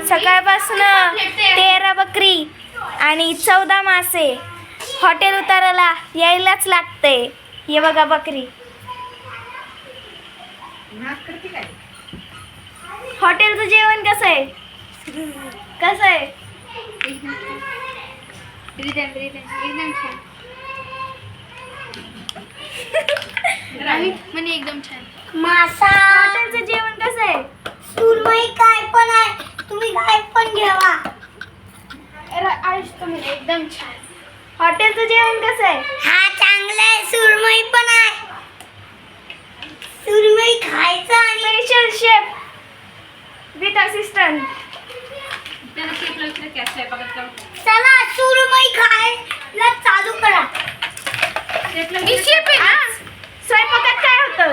सकाळपासून 13 बकरी आणि 14 मासे. हॉटेल उताराला यायलाच लागते. हे बघा बकरी. हॉटेलचं जेवण कसं आहे? कसं आहे? एकदम छान. म्हणे एकदम छान. मासा हॉटेलचं जेवण कसं आहे? सुरमई काय पण आहे, तुम्ही काय पण घेवा. एकदम छान. हॉटेलचं जेवण कसं आहे? हा चांगलं आहे. सुरमई पण आहे. सुरमई खायचं आणि स्पेशल शेफ विथ असिस्टंट. चला सुरमई खायला चालू करा. स्वयंपाकात काय होतं?